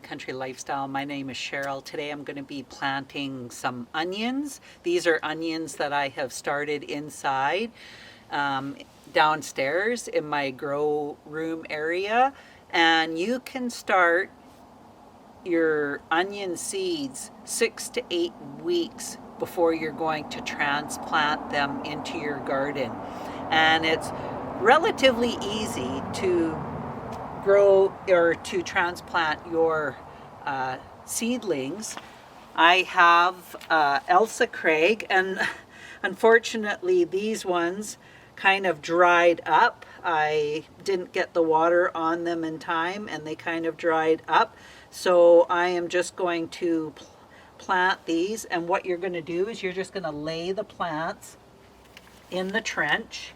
Country Lifestyle. My name is Cheryl. Today I'm going to be planting some onions. These are onions that I have started inside downstairs in my grow room area, and you can start your onion seeds 6 to 8 weeks before you're going to transplant them into your garden. And it's relatively easy to grow or to transplant your seedlings. I have Elsa Craig, and unfortunately these ones kind of dried up. I didn't get the water on them in time and they kind of dried up. So I am just going to plant these, and what you're going to do is you're just going to lay the plants in the trench.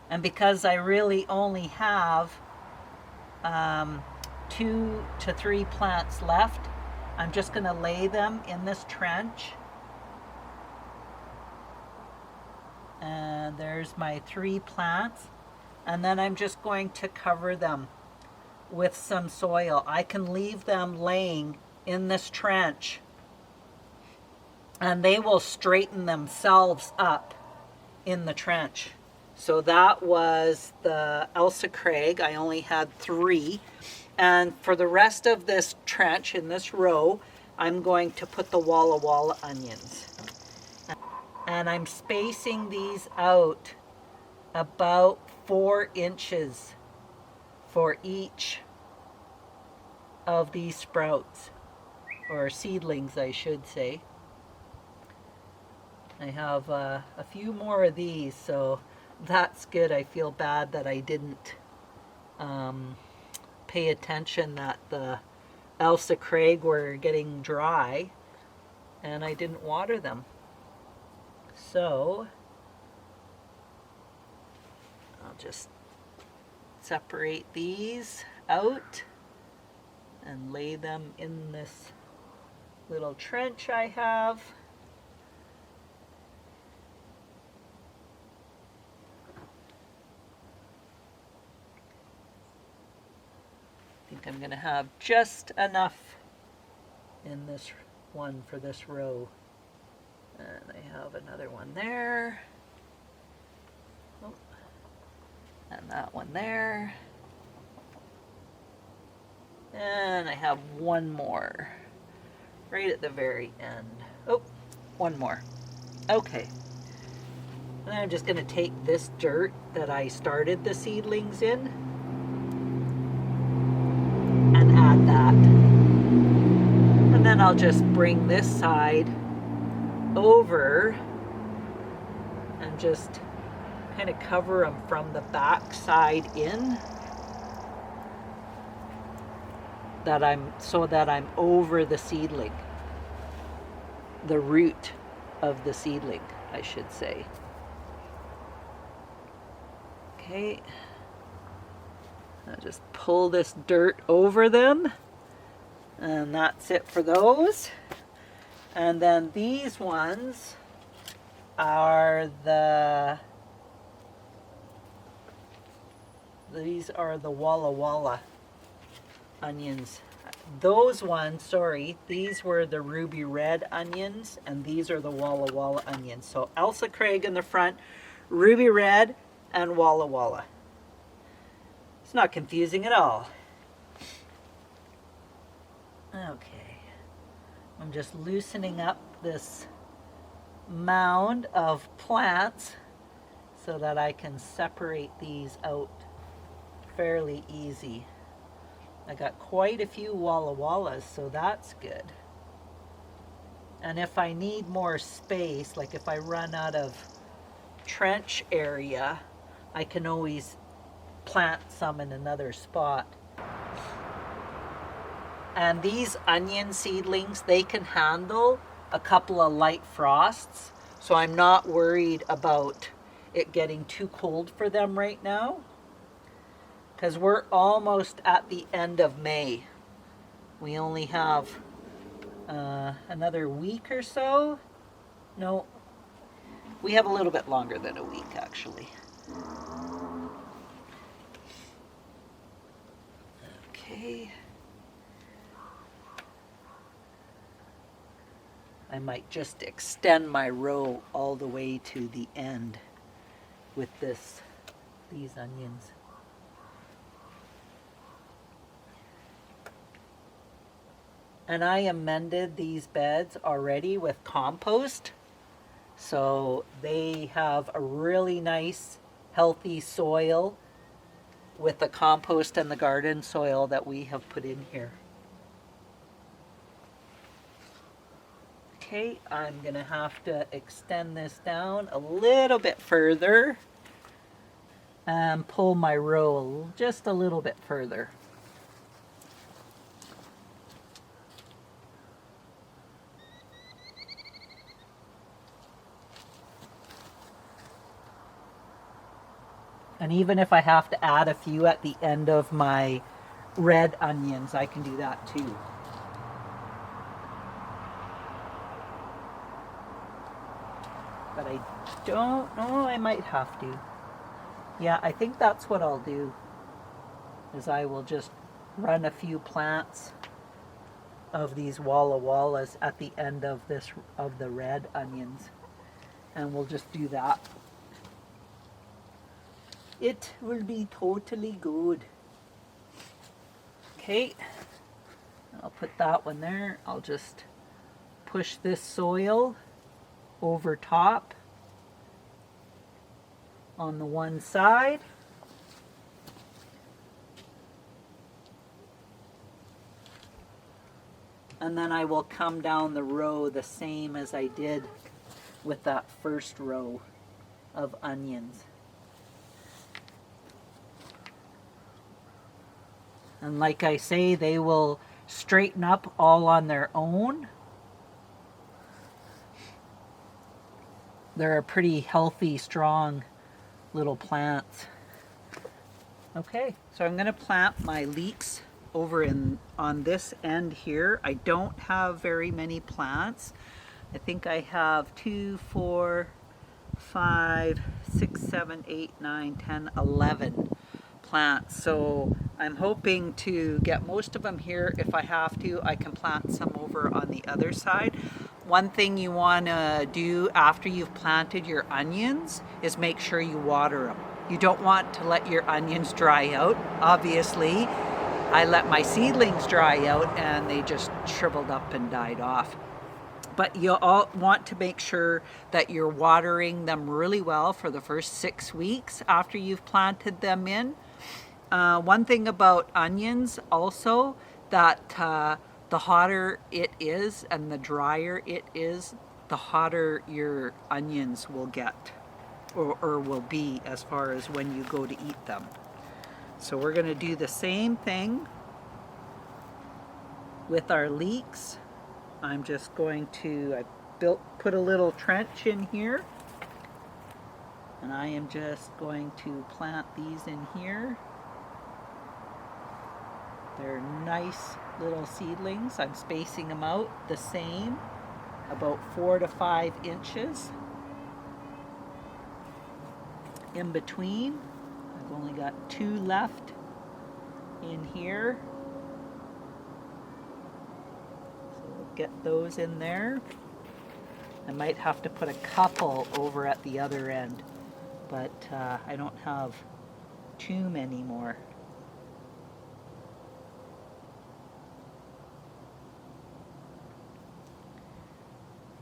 And because I really only have 2 to 3 plants left, I'm just going to lay them in this trench. And there's my 3 plants. And then I'm just going to cover them with some soil. I can leave them laying in this trench and they will straighten themselves up in the trench. So that was the Elsa Craig. I only had 3. And for the rest of this trench, in this row, I'm going to put the Walla Walla onions. And I'm spacing these out about 4 inches for each of these sprouts, or seedlings I should say. I have a few more of these, so that's good. I feel bad that I didn't pay attention that the Elsa Craig were getting dry and I didn't water them. So I'll just separate these out and lay them in this little trench I have. I think I'm going to have just enough in this one for this row. And I have another one there. Oh. And that one there. And I have one more right at the very end. Oh, one more. Okay. And I'm just going to take this dirt that I started the seedlings in and add that. And then I'll just bring this side over and just kind of cover them from the back side in, so that I'm over the seedling, the root of the seedling, I should say. Okay, I'll just pull this dirt over them, and that's it for those. And then these ones are these are the Walla Walla onions. Those ones, sorry, these were the ruby red onions, and these are the Walla Walla onions. So Elsa Craig in the front, ruby red, and Walla Walla. It's not confusing at all. Okay, I'm just loosening up this mound of plants so that I can separate these out fairly easy. I got quite a few Walla Wallas, so that's good. And if I need more space, like if I run out of trench area, I can always plant some in another spot. And these onion seedlings, they can handle a couple of light frosts, so I'm not worried about it getting too cold for them right now, because we're almost at the end of May. We only have another week or so. No, we have a little bit longer than a week actually. Okay. I might just extend my row all the way to the end with these onions. And I amended these beds already with compost. So they have a really nice, healthy soil with the compost and the garden soil that we have put in here. Okay, I'm gonna have to extend this down a little bit further and pull my row just a little bit further. And even if I have to add a few at the end of my red onions, I can do that too. But I don't know, I might have to. Yeah, I think that's what I'll do, is I will just run a few plants of these Walla Wallas at the end of the red onions. And we'll just do that. It will be totally good. Okay, I'll put that one there. I'll just push this soil over top on the one side. And then I will come down the row the same as I did with that first row of onions. And like I say, they will straighten up all on their own. They're a pretty healthy, strong little plants. Okay, so I'm going to plant my leeks over on this end here. I don't have very many plants. I think I have 2, 4, 5, 6, 7, 8, 9, 10, 11 plants. So I'm hoping to get most of them here. If I have to, I can plant some over on the other side. One thing you want to do after you've planted your onions is make sure you water them. You don't want to let your onions dry out. Obviously, I let my seedlings dry out and they just shriveled up and died off. But you all want to make sure that you're watering them really well for the first 6 weeks after you've planted them in. One thing about onions also, that the hotter it is and the drier it is, the hotter your onions will get or will be as far as when you go to eat them. So we're going to do the same thing with our leeks. I'm just going to, put a little trench in here, and I am just going to plant these in here. They're nice little seedlings. I'm spacing them out the same, about 4 to 5 inches in between. I've only got 2 left in here. So we'll get those in there. I might have to put a couple over at the other end, but I don't have too many more.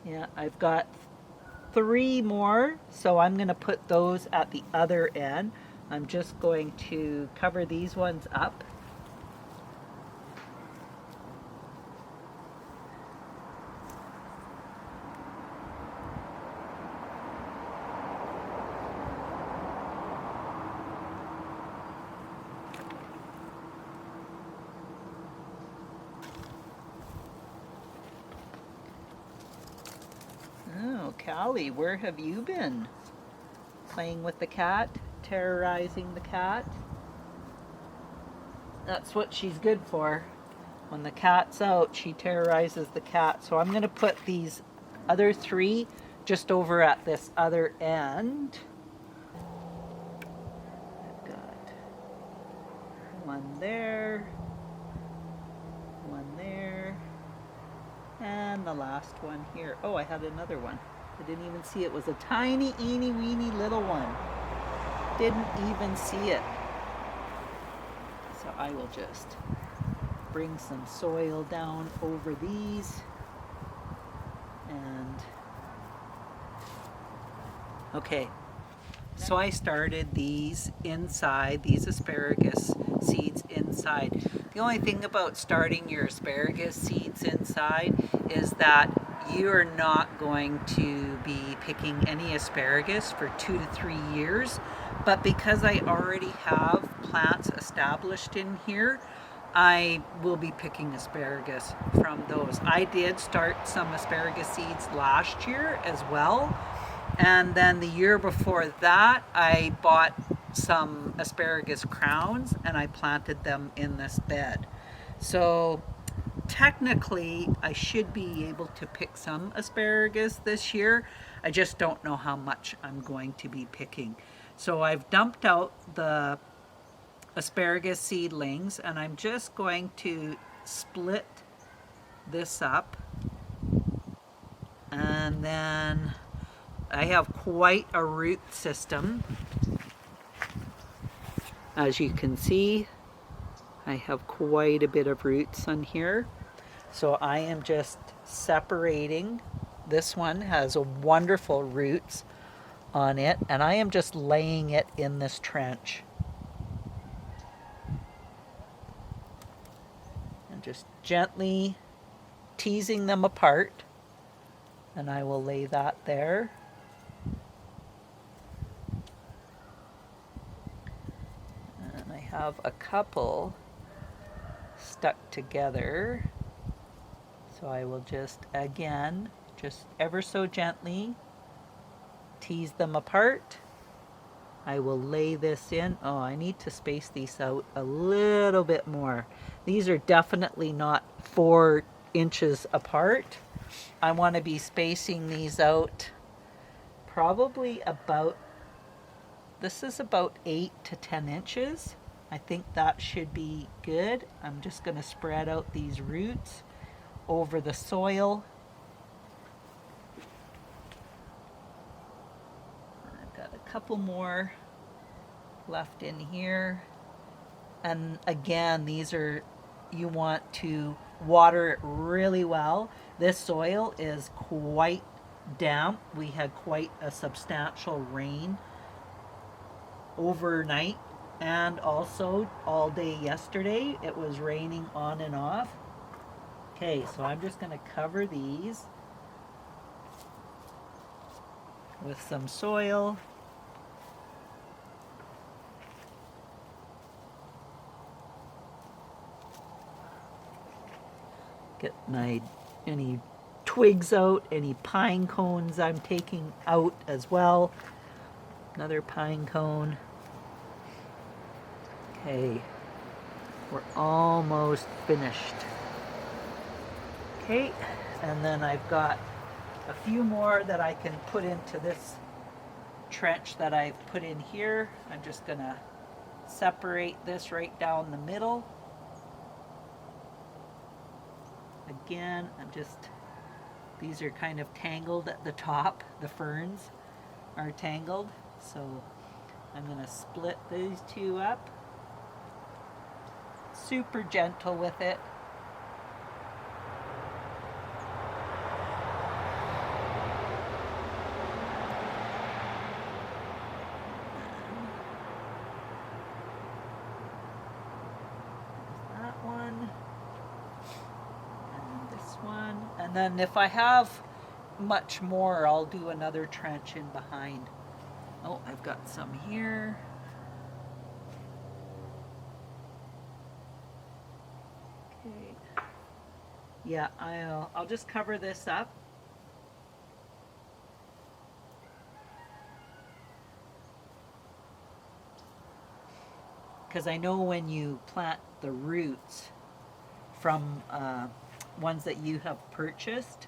Yeah, I've got 3 more, so I'm going to put those at the other end. I'm just going to cover these ones up. Oh, Callie, where have you been? Playing with the cat? Terrorizing the cat? That's what she's good for. When the cat's out, she terrorizes the cat. So I'm going to put these other 3 just over at this other end. I've got one there, the last one here. Oh, I had another one. I didn't even see it. It was a tiny, eeny, weeny little one. Didn't even see it. So I will just bring some soil down over these. And okay, so I started these inside, these asparagus seeds inside. The only thing about starting your asparagus seeds inside is that you are not going to be picking any asparagus for 2 to 3 years. But because I already have plants established in here, I will be picking asparagus from those. I did start some asparagus seeds last year as well. And then the year before that, I bought some asparagus crowns and I planted them in this bed. So technically, I should be able to pick some asparagus this year. I just don't know how much I'm going to be picking. So I've dumped out the asparagus seedlings and I'm just going to split this up, and then I have quite a root system. As you can see, I have quite a bit of roots on here. So I am just separating. This one has wonderful roots on it, and I am just laying it in this trench. And just gently teasing them apart. And I will lay that there. And I have a couple stuck together. So I will just, again, just ever so gently tease them apart. I will lay this in. Oh, I need to space these out a little bit more. These are definitely not 4 inches apart. I want to be spacing these out probably about, this is about 8 to 10 inches. I think that should be good. I'm just going to spread out these roots over the soil. I've got a couple more left in here. And again, these are, you want to water it really well. This soil is quite damp. We had quite a substantial rain overnight and also all day yesterday. It was raining on and off. Okay, so I'm just going to cover these with some soil. Get any twigs out, any pine cones I'm taking out as well. Another pine cone. Okay, we're almost finished. Okay, and then I've got a few more that I can put into this trench that I've put in here. I'm just gonna separate this right down the middle. Again, these are kind of tangled at the top. The ferns are tangled. So I'm gonna split these 2 up. Super gentle with it. That one. And this one. And then if I have much more, I'll do another trench in behind. Oh, I've got some here. Okay. Yeah, I'll just cover this up. Because I know when you plant the roots from ones that you have purchased,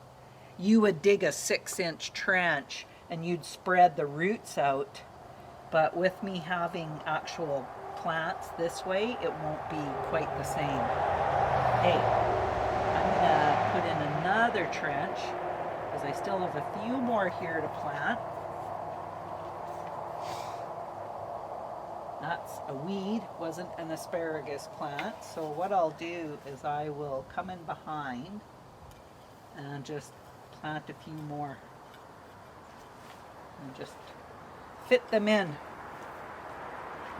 you would dig a 6-inch trench and you'd spread the roots out. But with me having actual plants this way, it won't be quite the same. Hey, I'm gonna put in another another trench because I still have a few more here to plant. That's a weed, wasn't an asparagus plant. So what I'll do is I will come in behind and just plant a few more and just fit them in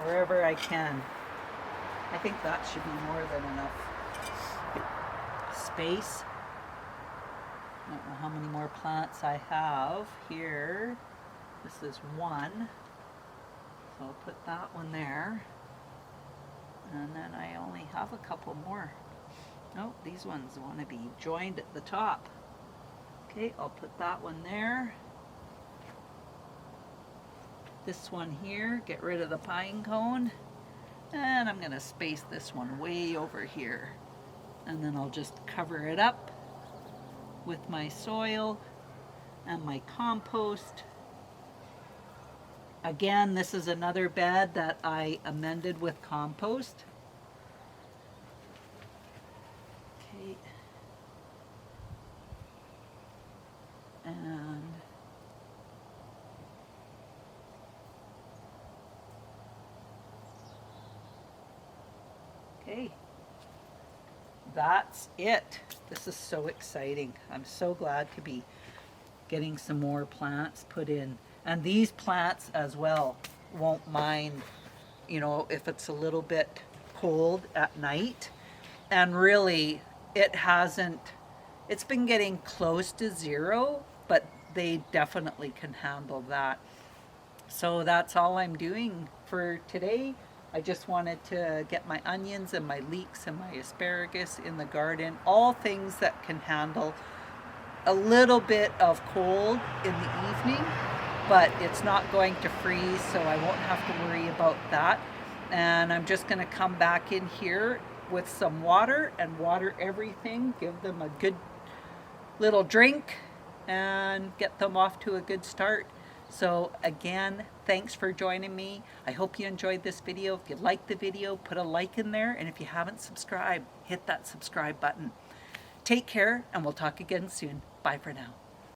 wherever I can. I think that should be more than enough space. I don't know how many more plants I have here. This is one. So I'll put that one there. And then I only have a couple more. Nope, these ones want to be joined at the top. Okay, I'll put that one there. This one here, get rid of the pine cone. And I'm going to space this one way over here. And then I'll just cover it up with my soil and my compost. Again, this is another bed that I amended with compost. Okay. And okay. That's it. This is so exciting. I'm so glad to be getting some more plants put in. And these plants as well won't mind, you know, if it's a little bit cold at night. And really, it's been getting close to zero, but they definitely can handle that. So that's all I'm doing for today. I just wanted to get my onions and my leeks and my asparagus in the garden, all things that can handle a little bit of cold in the evening, but it's not going to freeze, so I won't have to worry about that. And I'm just going to come back in here with some water and water everything, give them a good little drink and get them off to a good start. So again, thanks for joining me. I hope you enjoyed this video. If you liked the video, put a like in there. And if you haven't subscribed, hit that subscribe button. Take care, and we'll talk again soon. Bye for now.